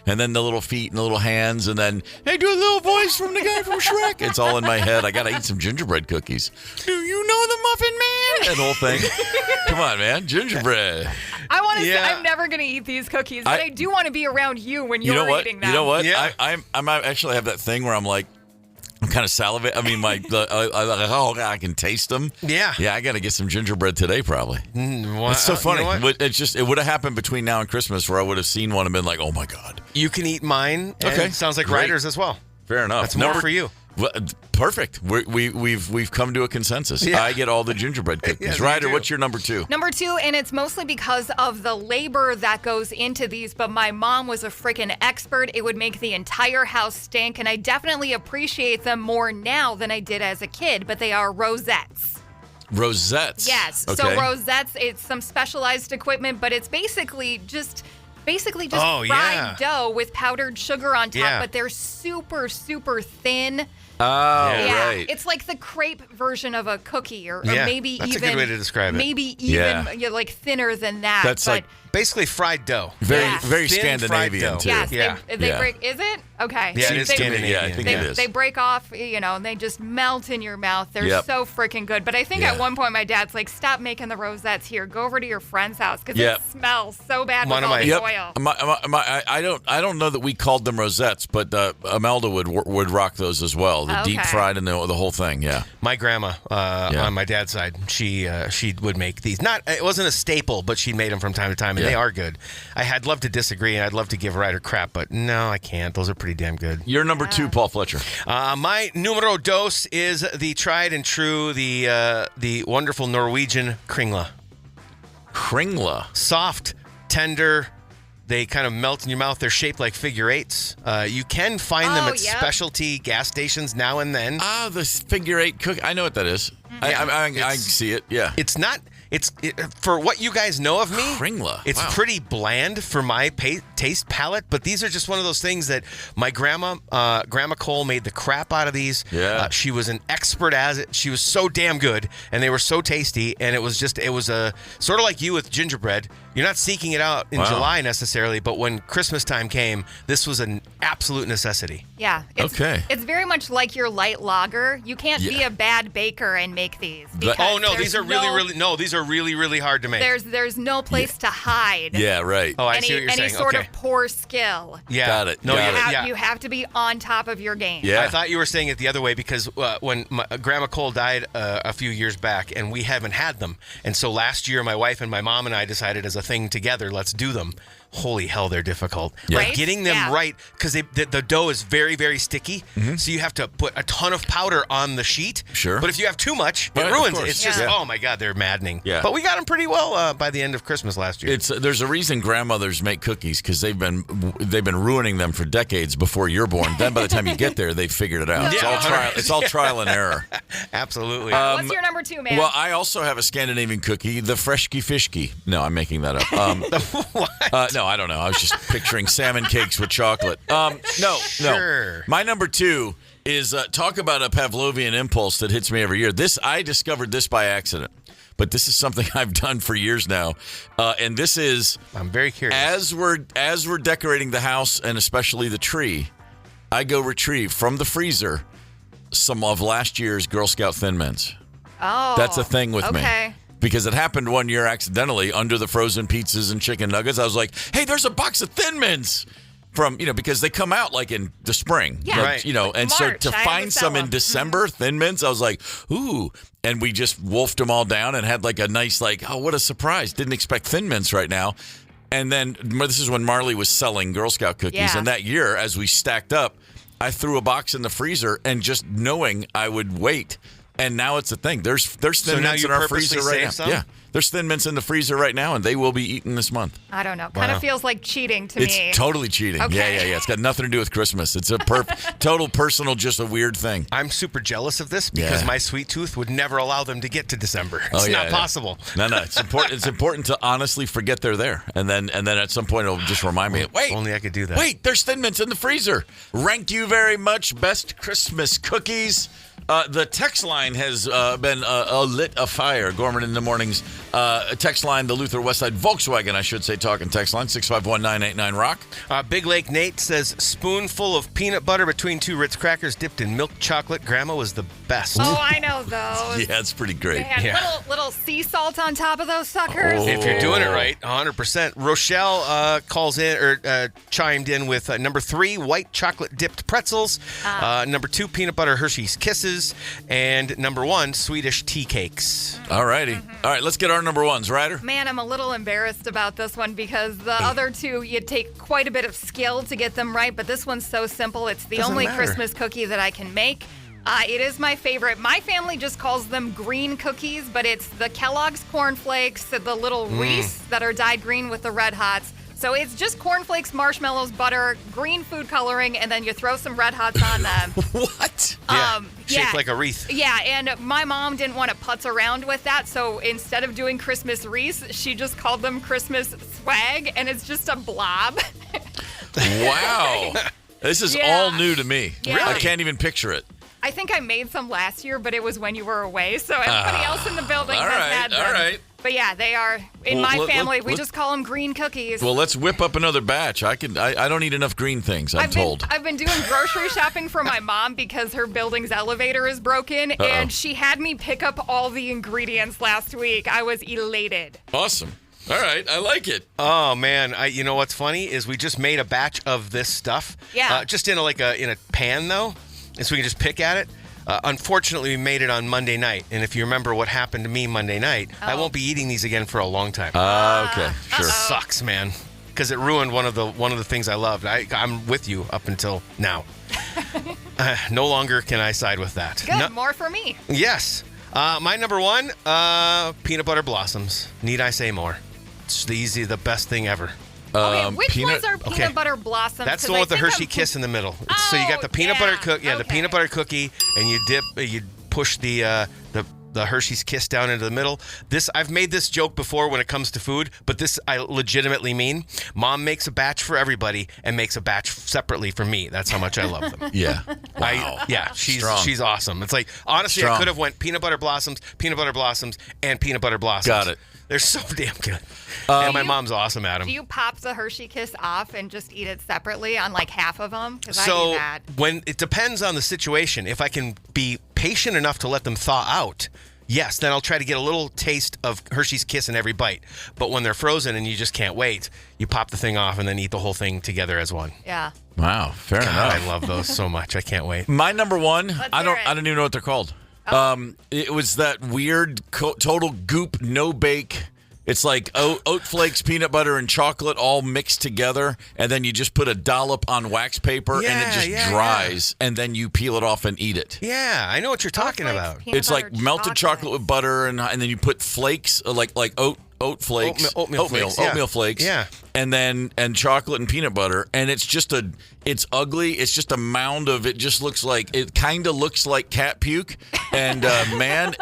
and then the little feet and the little hands, and then, hey, do a little voice from the guy from Shrek. It's all in my head. I got to eat some gingerbread cookies. Do you know the Muffin Man? That whole thing. Come on, man. Gingerbread. I want to say I'm never going to eat these cookies, but I do want to be around you when you're eating them. You know what? Yeah. I actually have that thing where I'm like, I'm kind of salivate. I mean, I can taste them. Yeah. Yeah, I got to get some gingerbread today, probably. It's so funny. You know it would have happened between now and Christmas where I would have seen one and been like, oh my God. You can eat mine. Okay. Sounds like Great. Ryder's as well. Fair enough. That's more for you. Perfect. We've come to a consensus. Yeah. I get all the gingerbread cookies. Yeah, me Ryder, too. what's your number 2? Number 2, and it's mostly because of the labor that goes into these, but my mom was a freaking expert. It would make the entire house stink, and I definitely appreciate them more now than I did as a kid, but they are rosettes. Rosettes. Yes. Okay. So rosettes, it's some specialized equipment, but it's basically just Oh, fried yeah. dough with powdered sugar on top, Yeah. but they're super, super thin. Oh, Yeah, right. it's like the crepe version of a cookie, or Yeah, maybe that's a even good way to describe it. Maybe even Yeah. like thinner than that. That's but like Basically fried dough. very Yeah. very Thin fried Scandinavian dough. too. yes, Yeah. they Yeah. break. Is it okay? Yeah, it is They- Scandinavian. Yeah, I think it is. They break off, and they just melt in your mouth. They're Yep. so freaking good. But I think Yeah. at one point my dad's like, "Stop making the rosettes here. Go over to your friend's house because Yep. it smells so bad One with of all my- the Yep. oil." I don't know that we called them rosettes, but Imelda would rock those as well. The deep Okay. fried and the whole thing. Yeah. My grandma on my dad's side, she would make these. It wasn't a staple, but she made them from time to time, and Yeah. they are good. I'd love to disagree, and I'd love to give Ryder crap, but no, I can't. Those are pretty damn good. You're number 2, Paul Fletcher. My numero dos is the tried and true, the wonderful Norwegian kringle. Kringla. Soft, tender. They kind of melt in your mouth. They're shaped like figure eights. You can find them Oh, at yep. specialty gas stations now and then. Ah, the figure 8 cookie. I know what that is. I see it. Yeah. It's not. For what you guys know of me, Kringla. it's Wow. pretty bland for my taste palette. But these are just one of those things that my Grandma Cole made the crap out of these. Yeah. She was an expert as it. She was so damn good, and they were so tasty. And it was a sort of like you with gingerbread. You're not seeking it out in Wow. July necessarily, but when Christmas time came, this was an absolute necessity. Yeah. Okay. It's very much like your light lager. You can't be Yeah. a bad baker and make these. because Oh no, there's these are really hard to make. There's no place to hide. Yeah, right. Oh, I see what you're any saying. sort okay. of poor skill. Yeah. Got it. No, Got you're- it. yeah. You have to be on top of your game. Yeah. I thought you were saying it the other way because when my Grandma Cole died a few years back, and we haven't had them, and so last year my wife and my mom and I decided as a thing together, let's do them. Holy hell, they're difficult. Yeah. Like Right? getting them Yeah. right because the dough is very, very sticky. So you have to put a ton of powder on the sheet. Sure. But if you have too much, Right, it of ruins it. course. It's just, Yeah. oh my God, they're maddening. Yeah. But we got them pretty well by the end of Christmas last year. There's a reason grandmothers make cookies because they've been ruining them for decades before you're born. Then by the time you get there, they've figured it out. Yeah. It's all trial and error. Absolutely. What's your number 2, man? Well, I also have a Scandinavian cookie, the Freshky Fishky. No, I'm making that up. No, I don't know. I was just picturing salmon cakes with chocolate. No. Sure. My number 2 is talk about a Pavlovian impulse that hits me every year. I discovered this by accident, but this is something I've done for years now, and this is I'm very curious. as we're decorating the house and especially the tree, I go retrieve from the freezer some of last year's Girl Scout Thin Mints. oh, That's a thing with me. Okay. Because it happened one year accidentally under the frozen pizzas and chicken nuggets. I was like, hey, there's a box of Thin Mints from, because they come out like in the spring. Yeah. Like, Right. and March, so to I find some sell in 'em. December, Thin Mints, I was like, ooh. And we just wolfed them all down and had like a nice, oh, what a surprise. Didn't expect Thin Mints right now. And then this is when Marley was selling Girl Scout cookies. Yeah. And that year, as we stacked up, I threw a box in the freezer and just knowing I would wait. And now it's a thing. There's Thin now Mints you in our purposely freezer right now. save some? Yeah. There's Thin Mints in the freezer right now, and they will be eaten this month. I don't know. Kind of feels like cheating to me. It's totally cheating. Okay. Yeah. It's got nothing to do with Christmas. It's a total personal, just a weird thing. I'm super jealous of this because Yeah. my sweet tooth would never allow them to get to December. It's Oh, yeah, not yeah. possible. No. It's important. It's important to honestly forget they're there, and then at some point it'll just remind me. Wait, Only I could do that. Wait, there's Thin Mints in the freezer. Rank you very much. Best Christmas cookies. The text line has been lit afire. Gorman in the mornings. Text line, the Luther Westside Volkswagen, I should say, talking text line, 651-989-ROCK. Big Lake Nate says, spoonful of peanut butter between 2 Ritz crackers dipped in milk chocolate. Grandma was the best. Oh, I know those. Yeah, it's pretty great. They had Yeah. little sea salt on top of those suckers. Oh. If you're doing it right, 100%. Rochelle calls in or chimed in with number 3, white chocolate dipped pretzels. Number 2, peanut butter Hershey's Kisses. And number 1, Swedish tea cakes. All righty. All right, let's get our number 1s. Ryder? Man, I'm a little embarrassed about this one because the other 2, you take quite a bit of skill to get them right, but this one's so simple. It's the Doesn't only matter. Christmas cookie that I can make. It is my favorite. My family just calls them green cookies, but it's the Kellogg's Corn Flakes, the little Reese that are dyed green with the Red Hots. So it's just cornflakes, marshmallows, butter, green food coloring, and then you throw some Red Hots on them. What? Shaped like a wreath. Yeah, and my mom didn't want to putz around with that, so instead of doing Christmas Reese, she just called them Christmas Swag, and it's just a blob. Wow. This is all new to me. Yeah. I can't even picture it. I think I made some last year, but it was when you were away, so everybody else in the building had them. All right. But yeah, they are, in my family, we just call them green cookies. Well, let's whip up another batch. I don't eat enough green things, I'm told. I've been doing grocery shopping for my mom because her building's elevator is broken, and she had me pick up all the ingredients last week. I was elated. Awesome. All right, I like it. Oh man, you know what's funny is we just made a batch of this stuff. Yeah. Just in a pan though, and so we can just pick at it. Unfortunately, we made it on Monday night, and if you remember what happened to me Monday night, I won't be eating these again for a long time. Okay, sure. Sucks, man, because it ruined one of the things I loved. I'm with you up until now. No longer can I side with that. Good, more for me. Yes. My number one, peanut butter blossoms. Need I say more? It's the best thing ever. Okay, which ones are peanut butter blossoms? That's the one with the Hershey Kiss in the middle. So you got the peanut butter cookie, the peanut butter cookie, and you push the Hershey's Kiss down into the middle. I've made this joke before when it comes to food, but this I legitimately mean. Mom makes a batch for everybody and makes a batch separately for me. That's how much I love them. Yeah. Wow. She's awesome. It's like, honestly, I could have went peanut butter blossoms, and peanut butter blossoms. Got it. They're so damn good. And my mom's awesome at them. Do you pop the Hershey Kiss off and just eat it separately on like half of them? Because I do that. When it depends on the situation. If I can be patient enough to let them thaw out, yes, then I'll try to get a little taste of Hershey's Kiss in every bite. But when they're frozen and you just can't wait, you pop the thing off and then eat the whole thing together as one. Yeah. Wow, fair enough. I love those so much. I can't wait. My number one, I don't even know what they're called. Oh. It was that weird total goop, no bake. It's like oat flakes, peanut butter, and chocolate all mixed together, and then you just put a dollop on wax paper, and it just dries, and then you peel it off and eat it. Yeah, I know what you're talking about. It's like melted chocolate with butter, and then you put flakes, like oat flakes, oatmeal flakes, and chocolate and peanut butter, and it's ugly. It's just a mound of it. Just looks like cat puke, and man,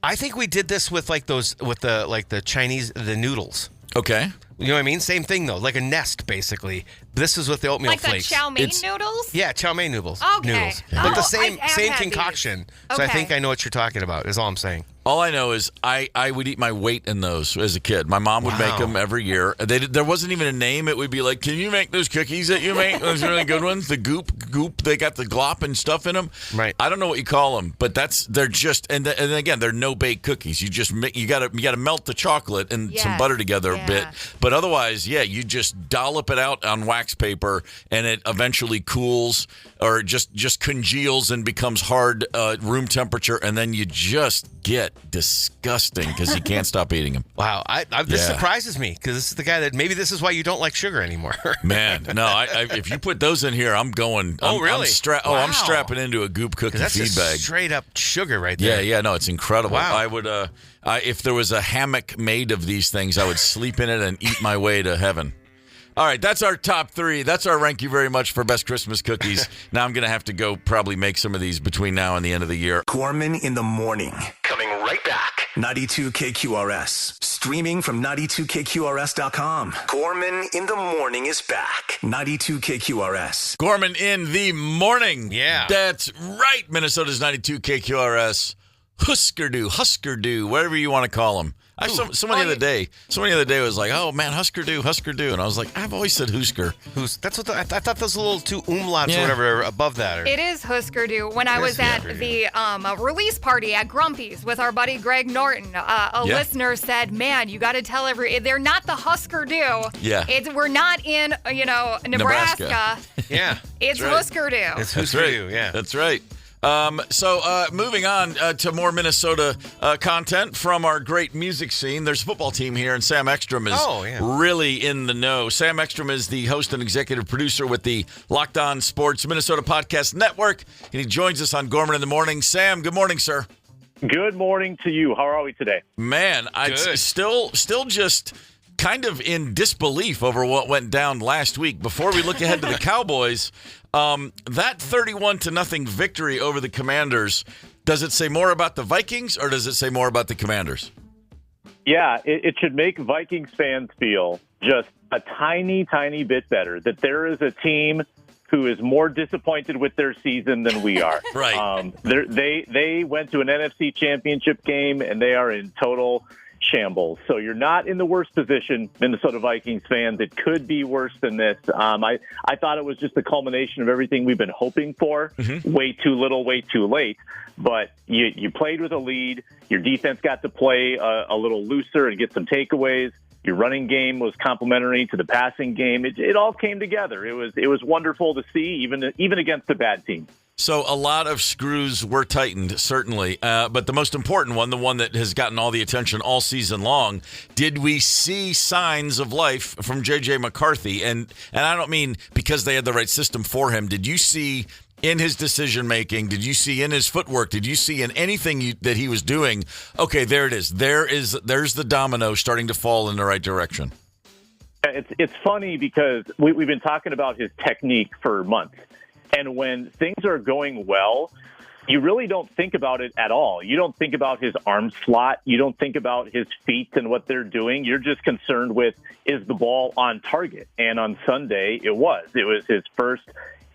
I think we did this with the Chinese noodles. Okay. You know what I mean? Same thing though, like a nest basically. This is with the oatmeal flakes. Like the chow mein noodles? Yeah, chow mein noodles. Okay. Noodles. But the same concoction. So I think I know what you're talking about. Is all I'm saying. All I know is I would eat my weight in those as a kid. My mom would make them every year. There wasn't even a name. It would be like, can you make those cookies that you make? Those really good ones. The goop. They got the glop and stuff in them. Right. I don't know what you call them, but they're just and again they're no bake cookies. You gotta melt the chocolate and some butter together a bit. But otherwise, you just dollop it out on wax paper and it eventually cools or just congeals and becomes hard room temperature, and then you just get disgusting because you can't stop eating them. Wow, this surprises me because this is the guy that maybe this is why you don't like sugar anymore. Man, no, if you put those in here, I'm going. Really? I'm strapping into a goop cookie feed bag. Straight up sugar right there. Yeah, no, it's incredible. Wow. I would, if there was a hammock made of these things, I would sleep in it and eat my way to heaven. All right, that's our top three. That's our rank you very much for best Christmas cookies. Now I'm going to have to go probably make some of these between now and the end of the year. Gorman in the morning. Coming right back. 92 KQRS. Streaming from 92KQRS.com. Gorman in the morning is back. 92 KQRS. Gorman in the morning. Yeah. That's right. Minnesota's 92 KQRS. Husker Du, whatever you want to call them. Somebody the other day was like, "Oh man, Husker Du," and I was like, "I've always said Husker." That's what I thought. Those little two umlauts or whatever above that. It is Husker Du. When I was at the release party at Grumpy's with our buddy Greg Norton, a listener said, "Man, you got to tell they're not the Husker Du. Yeah, we're not in Nebraska. Yeah, it's Husker Du. It's Husker Du. Yeah, that's right. So moving on to more Minnesota content from our great music scene. There's a football team here, and Sam Ekstrom is really in the know. Sam Ekstrom is the host and executive producer with the Locked On Sports Minnesota Podcast Network, and he joins us on Gorman in the Morning. Sam, good morning, sir. Good morning to you. How are we today? Man, I still just kind of in disbelief over what went down last week. Before we look ahead to the Cowboys, that 31-0 victory over the Commanders, does it say more about the Vikings or does it say more about the Commanders? Yeah, it should make Vikings fans feel just a tiny, tiny bit better that there is a team who is more disappointed with their season than we are. Right. They went to an NFC championship game, and they are in total shambles. So you're not in the worst position, Minnesota Vikings fans. It could be worse than this. I thought it was just the culmination of everything we've been hoping for. Mm-hmm. Way too little, way too late. But you played with a lead. Your defense got to play a little looser and get some takeaways. Your running game was complementary to the passing game. It all came together. It was wonderful to see, even against a bad team. So a lot of screws were tightened, certainly. But the most important one, the one that has gotten all the attention all season long, did we see signs of life from J.J. McCarthy? And I don't mean because they had the right system for him. Did you see in his decision-making, did you see in his footwork, did you see in anything that he was doing, okay, there it is. There's the domino starting to fall in the right direction? It's funny because we've been talking about his technique for months. And when things are going well, you really don't think about it at all. You don't think about his arm slot. You don't think about his feet and what they're doing. You're just concerned with, is the ball on target? And on Sunday, it was. It was his first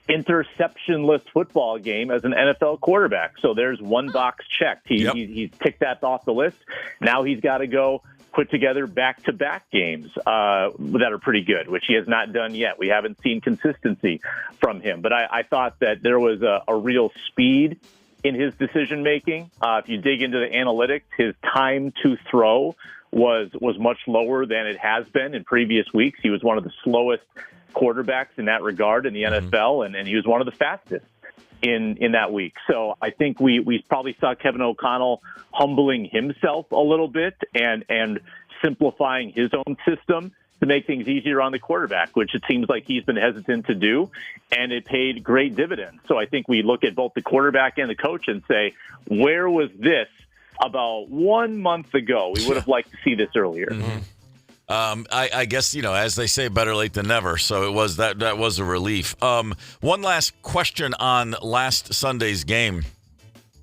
interceptionless football game as an NFL quarterback. So there's one box checked. He's ticked that off the list. Now he's got to go put together back-to-back games that are pretty good, which he has not done yet. We haven't seen consistency from him. But I thought that there was a real speed in his decision-making. If you dig into the analytics, his time to throw was much lower than it has been in previous weeks. He was one of the slowest quarterbacks in that regard in the NFL, and he was one of the fastest in that week. So I think we probably saw Kevin O'Connell humbling himself a little bit and simplifying his own system to make things easier on the quarterback, which it seems like he's been hesitant to do, and it paid great dividends. So I think we look at both the quarterback and the coach and say, where was this about 1 month ago? We would have liked to see this earlier. Mm-hmm. I guess, as they say, better late than never. So it was that was a relief. One last question on last Sunday's game.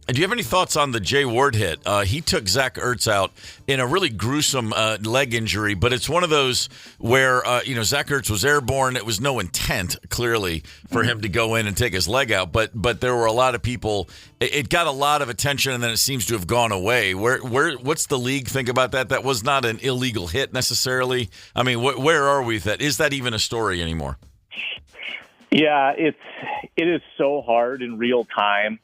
Do you have any thoughts on the Jay Ward hit? He took Zach Ertz out in a really gruesome leg injury, but it's one of those where, Zach Ertz was airborne. It was no intent, clearly, for him to go in and take his leg out. But there were a lot of people. It got a lot of attention, and then it seems to have gone away. What's the league think about that? That was not an illegal hit necessarily. I mean, where are we with that? Is that even a story anymore? Yeah, it is so hard in real time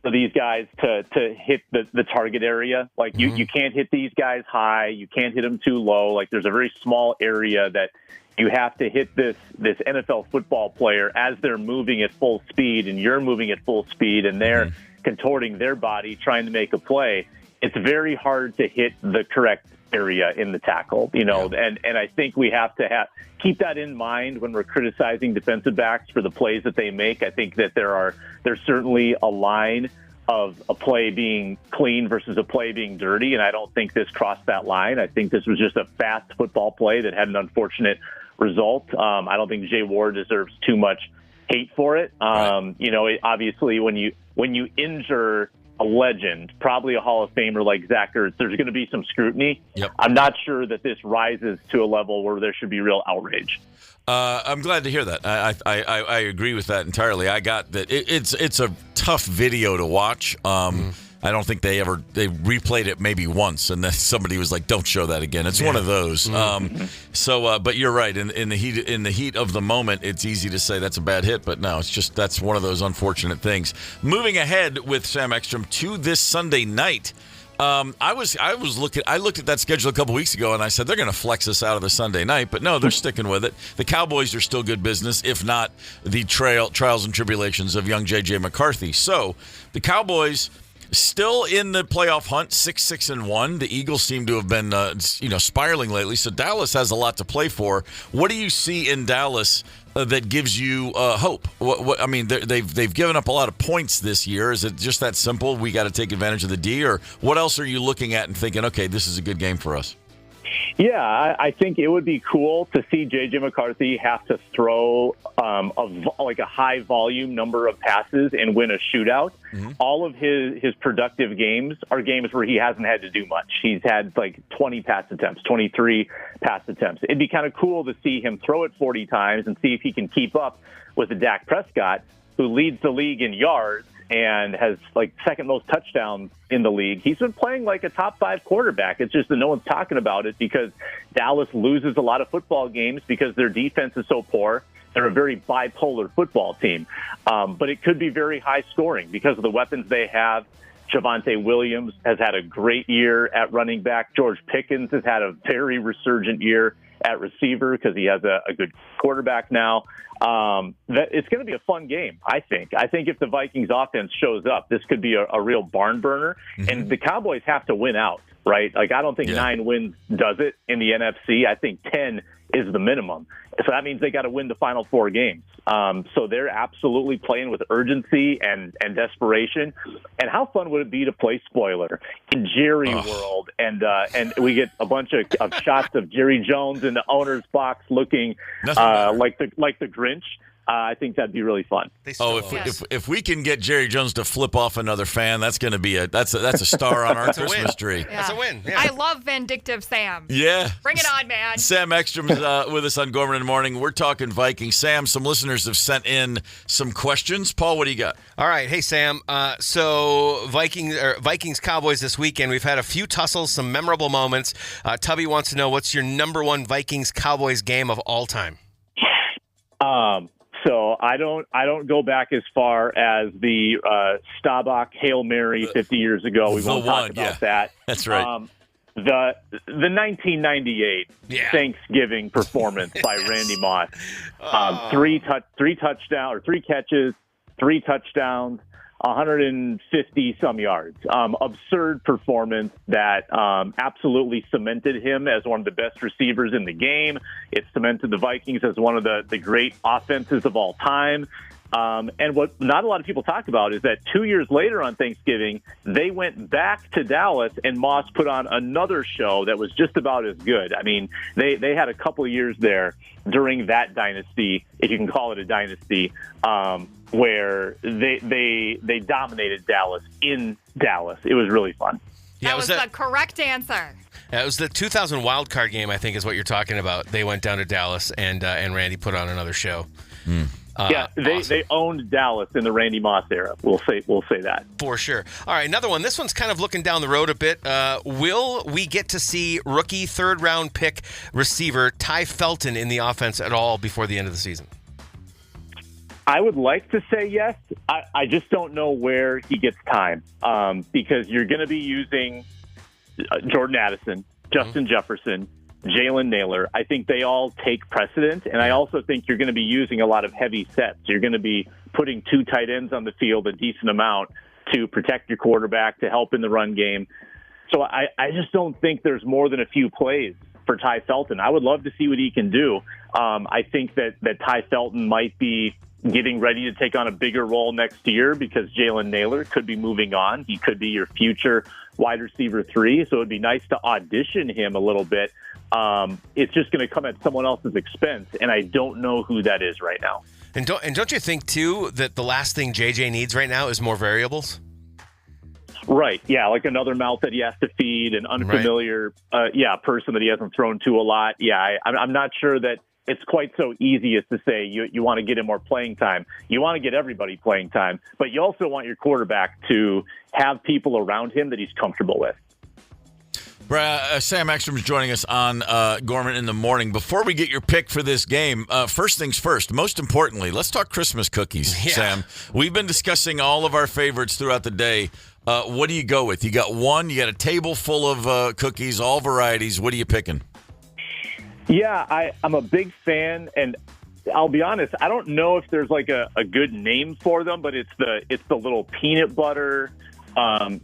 for these guys to hit the target area. Like you can't hit these guys high. You can't hit them too low. Like there's a very small area that you have to hit this NFL football player as they're moving at full speed and you're moving at full speed and they're contorting their body trying to make a play. It's very hard to hit the correct area in the tackle, and I think we have to keep that in mind when we're criticizing defensive backs for the plays that they make. I think that there's certainly a line of a play being clean versus a play being dirty, and I don't think this crossed that line. I think this was just a fast football play that had an unfortunate result. I don't think Jay Ward deserves too much hate for it. Obviously when you injure a legend, probably a Hall of Famer like Zach Ertz, there's going to be some scrutiny. Yep. I'm not sure that this rises to a level where there should be real outrage. I'm glad to hear that. I agree with that entirely. I got that. It's a tough video to watch. I don't think they replayed it maybe once, and then somebody was like, "Don't show that again." It's one of those. But you're right. In the heat of the moment, it's easy to say that's a bad hit, but no, it's just that's one of those unfortunate things. Moving ahead with Sam Ekstrom to this Sunday night. I looked at that schedule a couple weeks ago, and I said they're going to flex us out of the Sunday night, but no, they're sticking with it. The Cowboys are still good business, if not the trials and tribulations of young J.J. McCarthy. So the Cowboys still in the playoff hunt, 6-1. The Eagles seem to have been spiraling lately, so Dallas has a lot to play for. What do you see in Dallas that gives you hope? I mean, they've given up a lot of points this year. Is it just that simple? We got to take advantage of the D, or what else are you looking at and thinking, okay, this is a good game for us? Yeah, I think it would be cool to see J.J. McCarthy have to throw a high volume number of passes and win a shootout. Mm-hmm. All of his productive games are games where he hasn't had to do much. He's had like 20 pass attempts, 23 pass attempts. It'd be kind of cool to see him throw it 40 times and see if he can keep up with the Dak Prescott, who leads the league in yards and has like second most touchdowns in the league. He's been playing like a top 5 quarterback. It's just that no one's talking about it because Dallas loses a lot of football games because their defense is so poor. They're a very bipolar football team. But it could be very high scoring because of the weapons they have. Javonte Williams has had a great year at running back. George Pickens has had a very resurgent year at receiver because he has a good quarterback now. It's going to be a fun game, I think. I think if the Vikings offense shows up, this could be a real barn burner. Mm-hmm. And the Cowboys have to win out, right? Like, I don't think 9 wins does it in the NFC. I think 10 is the minimum. So that means they got to win the final 4 games. So they're absolutely playing with urgency and desperation. And how fun would it be to play spoiler in Jerry World? And we get a bunch of shots of Jerry Jones in the owner's box looking like the Grinch. I think that'd be really fun. If we can get Jerry Jones to flip off another fan, that's going to be that's a star on our Christmas tree. Yeah. That's a win. Yeah. I love Vindictive Sam. Yeah. Bring it on, man. Sam Ekstrom's with us on Gorman in the Morning. We're talking Vikings. Sam, some listeners have sent in some questions. Paul, what do you got? All right. Hey, Sam. So Vikings Cowboys this weekend. We've had a few tussles, some memorable moments. Tubby wants to know, what's your number one Vikings Cowboys game of all time? So I don't go back as far as the Staubach Hail Mary 50 years ago. We won't talk about that. That's right. The 1998 Thanksgiving performance by Randy Moss. 3 catches, 3 touchdowns, 150 some yards. Absurd performance that absolutely cemented him as one of the best receivers in the game. It cemented the Vikings as one of the great offenses of all time. And what not a lot of people talk about is that 2 years later on Thanksgiving, they went back to Dallas and Moss put on another show that was just about as good. I mean, they had a couple of years there during that dynasty, if you can call it a dynasty, where they dominated Dallas in Dallas. It was really fun. That was the correct answer. It was the 2000 wild card game, I think, is what you're talking about. They went down to Dallas, and Randy put on another show. They owned Dallas in the Randy Moss era. We'll say that for sure. All right, another one. This one's kind of looking down the road a bit. Will we get to see rookie 3rd round pick receiver Ty Felton in the offense at all before the end of the season? I would like to say yes. I just don't know where he gets time because you're going to be using Jordan Addison, Justin Jefferson, Jalen Naylor. I think they all take precedent, and I also think you're going to be using a lot of heavy sets. You're going to be putting 2 tight ends on the field a decent amount to protect your quarterback, to help in the run game. So I just don't think there's more than a few plays for Ty Felton. I would love to see what he can do. I think that Ty Felton might be getting ready to take on a bigger role next year because Jalen Naylor could be moving on. He could be your future wide receiver 3, so it'd be nice to audition him a little bit. It's just going to come at someone else's expense, and I don't know who that is right now. And don't you think, too, that the last thing JJ needs right now is more variables? Right, yeah, like another mouth that he has to feed, an unfamiliar person that he hasn't thrown to a lot. Yeah, I'm not sure that it's quite so easy as to say you want to get him more playing time. You want to get everybody playing time, but you also want your quarterback to have people around him that he's comfortable with. Sam Ekstrom is joining us on Gorman in the Morning. Before we get your pick for this game, first things first, most importantly, let's talk Christmas cookies, Sam. We've been discussing all of our favorites throughout the day. What do you go with? You got one, you got a table full of cookies, all varieties. What are you picking? Yeah, I'm a big fan, and I'll be honest, I don't know if there's like a good name for them, but it's the little peanut butter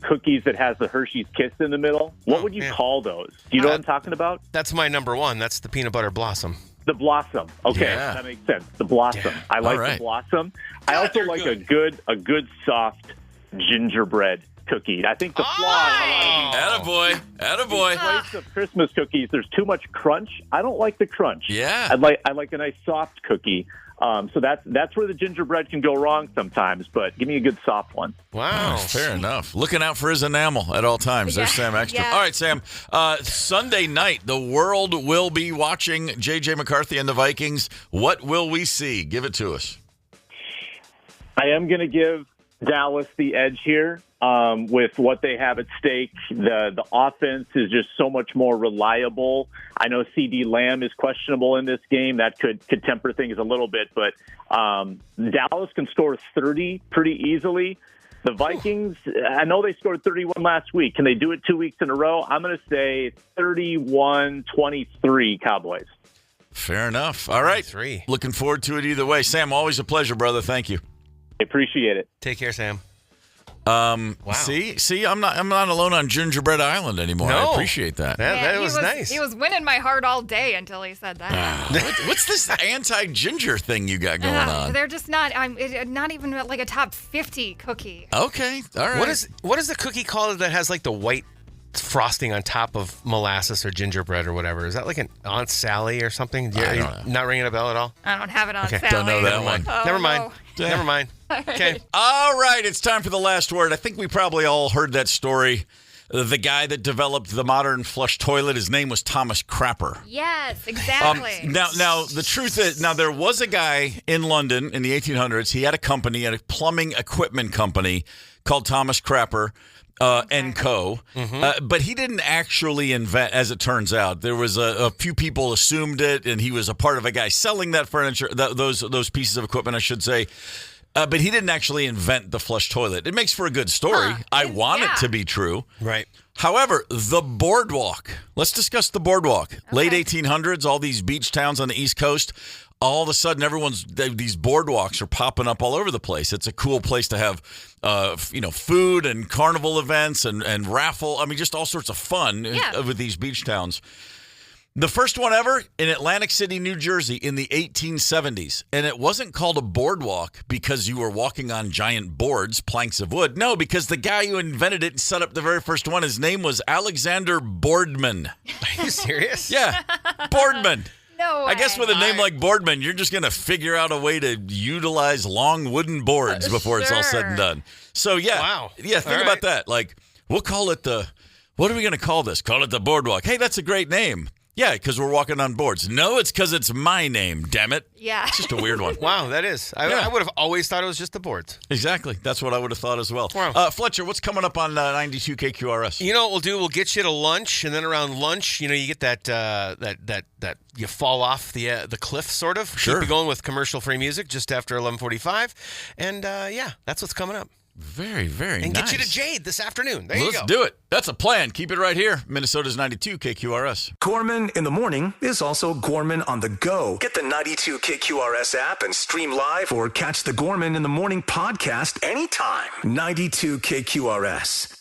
cookies that has the Hershey's Kiss in the middle. What would you call those? Do you know what I'm talking about? That's my number one. That's the peanut butter blossom. The blossom. Okay, that makes sense. The blossom. Yeah. I like the blossom. I also like a good soft gingerbread cookie. I think the flaw. Attaboy. In place of Christmas cookies, there's too much crunch. I don't like the crunch. Yeah. I like a nice soft cookie. So that's where the gingerbread can go wrong sometimes, but give me a good soft one. Wow. Fair enough. Looking out for his enamel at all times. There's Sam Ekstrom. Yeah. All right, Sam. Sunday night, the world will be watching J.J. McCarthy and the Vikings. What will we see? Give it to us. I am going to give Dallas the edge here with what they have at stake. The offense is just so much more reliable. I know CD Lamb is questionable in this game. That could temper things a little bit, but Dallas can score 30 pretty easily. The Vikings, I know they scored 31 last week. Can they do it 2 weeks in a row? I'm going to say 31-23 Cowboys. Fair enough. All right. Looking forward to it either way. Sam, always a pleasure, brother. Thank you. I appreciate it. Take care, Sam. Wow. See, I'm not alone on Gingerbread Island anymore. No. I appreciate that. That was nice. He was winning my heart all day until he said that. What's this anti-ginger thing you got going on? They're just not. Not even like a top 50 cookie. Okay, all right. What is the cookie called that has like the white frosting on top of molasses or gingerbread or whatever? Is that like an Aunt Sally or something? Not ringing a bell at all? I don't have it on Sally. Don't know that one. Never mind. Never mind. Okay. All right, it's time for the last word. I think we probably all heard that story. The guy that developed the modern flush toilet, his name was Thomas Crapper. Yes, exactly. Now the truth is, there was a guy in London in the 1800s. He had a company, a plumbing equipment company called Thomas Crapper. And Co. But he didn't actually invent, as it turns out. There was a few people assumed it, and he was a part of a guy selling that furniture, those pieces of equipment, I should say. But he didn't actually invent the flush toilet. It makes for a good story. I want it to be true. Right. However, the boardwalk. Let's discuss the boardwalk. Okay. Late 1800s, all these beach towns on the East Coast. All of a sudden, these boardwalks are popping up all over the place. It's a cool place to have, food and carnival events and raffle. I mean, just all sorts of fun with these beach towns. The first one ever in Atlantic City, New Jersey in the 1870s. And it wasn't called a boardwalk because you were walking on giant boards, planks of wood. No, because the guy who invented it and set up the very first one, his name was Alexander Boardman. Are you serious? Yeah, Boardman. No way. I guess with a name like Boardman, you're just going to figure out a way to utilize long wooden boards before it's all said and done. So, think about that. Like, we'll call it what are we going to call this? Call it the boardwalk. Hey, that's a great name. Yeah, because we're walking on boards. No, it's because it's my name, damn it. Yeah. It's just a weird one. Wow, that is. I would have always thought it was just the boards. Exactly. That's what I would have thought as well. Wow. Fletcher, what's coming up on 92 KQRS? You know what we'll do? We'll get you to lunch, and then around lunch, you get that you fall off the cliff, sort of. Sure. Keep you going with commercial-free music just after 11:45. And, that's what's coming up. Very, very and nice. And get you to Jade this afternoon. There you go. Let's do it. That's a plan. Keep it right here. Minnesota's 92 KQRS. Gorman in the Morning is also Gorman on the go. Get the 92 KQRS app and stream live or catch the Gorman in the Morning podcast anytime. 92 KQRS.